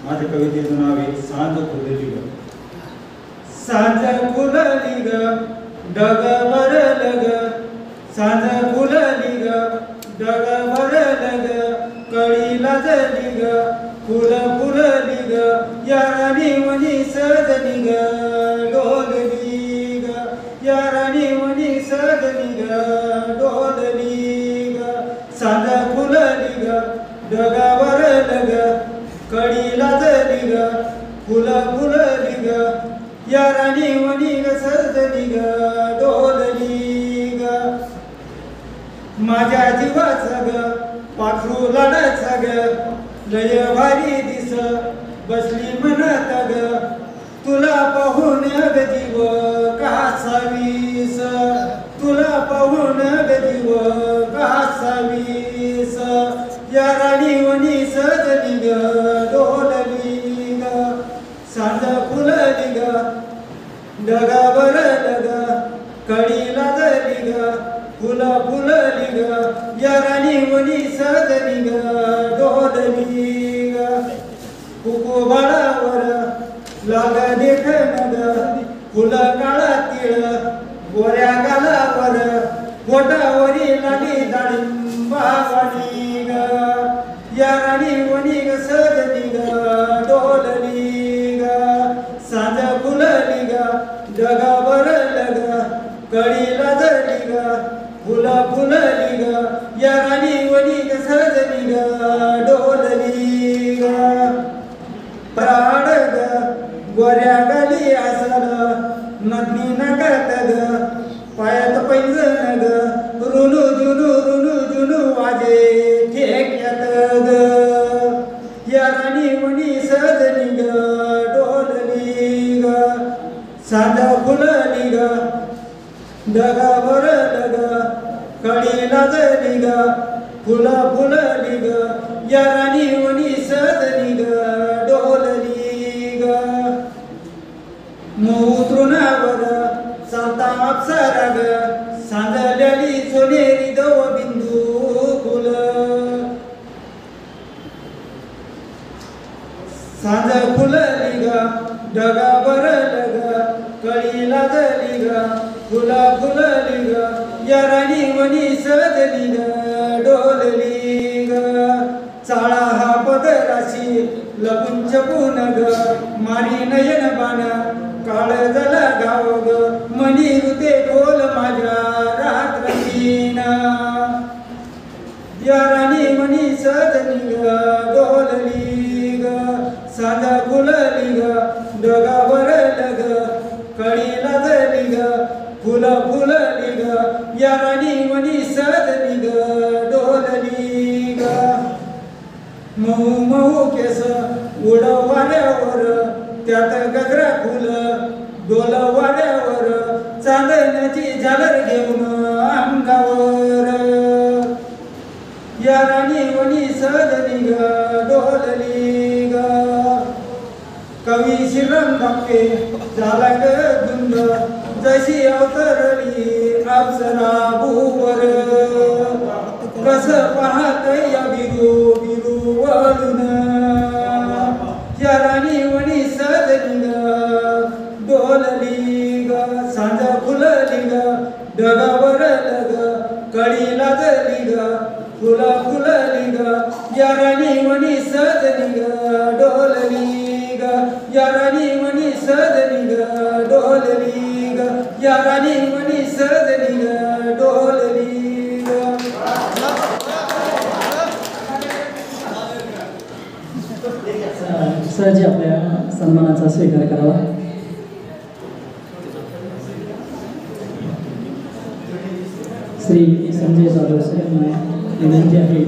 माझ्या कवितेचं नाव आहे सांज फुलली ग. सांज फुलली ग डग भरल ग, सांज फुलली ग डग भरल ग, कळीला जली ग फुल फुलली ग, यारानी वनी सजली ग डोलली ग, यारानी वनी सजली ग डोलली ग. सांज फुलली ग डग भरल ग, कळीला जली ग फुल फुलली ग, यारानी वनी ग सजली ग डोलली ग. माझ्या जीवाचं ग पाखरू लाडाचं ग, लय भारी दिस बसली म्हणत ग, तुला पाहून ग जीव कासावीस, तुला पाहून ग जीव कासावीस, यारानी वनी सजली ग डोलली ग. सांज फुलली ग डग भरल ग, कळीला जली ग फुल फुलली ग, यारानी वनी सजली ग डोलली ग. कुकू बाळावर लाग देखण ग, फुल काळा तिळ गोऱ्या गालावर, बोटावरी लाली डाळिंबावानी ग, यारानी वनी ग सजली ग डोलली ग. सांज फुलली ग डग भरल ग, कळीला जली ग फुल फुलली ग, यारानी वनी ग सजली ग डोलली ग. पराड ग गोऱ्या गाली असल नदनी नकत ग, पायात पैंजण ग रुनू जुनू वाजे ठेक्यात ग, यारानी वनी सजली ग डोलली ग. सांज फुलली ग डग भरल ग, कळीला जली ग फुल फुलली ग, यारानी वनी सजली ग डोलली ग. मऊ तृणावर चालता अप्सरा ग, सांजलेली सोनेरी दव बिंदू फुल. सांज फुलली ग डग भरल ग, कळीला जली ग फुल फुलली ग, यारानी वनी सजली ग डोलली ग. चाळा हा पदराशी लपून छपून ग, मारी नयन बाण काळ जला गाव ग, मनी ऋते डोल माझ्या रात्रीन, यारानी वनी सजली ग डोलली ग. सांज फुलली ग डग भरल ग, कळीला जली ग फुल फुलली ग, यारानी वनी सजली ग डोलली ग. मऊ मऊ केस उड वाड्यावर, त्यात गजरा फुल डोल वाड्यावर, चांदण्याची झालर घेऊन अंगावर, यारानी वनी सजली ग डोलली ग. कवी श्रीराम धापके झाला ग धुंद, जशी अवतरली अप्सरा भूवर, कस पाहत या बिरू बिरू वळून, यारानी वनी सजली ग डोलली ग. सांज फुलली ग डग भरल ग, कळीला जली ग फुल फुलली ग, यारानी वनी सजली ग डोलली ग, यारानी वनी सजली ग डोलली ग, यारानी वनी सजली ग डोलली ग. सरजी आपल्या सन्मानाचा स्वीकार करावा. श्री संजय जाधव सर विनंती आहे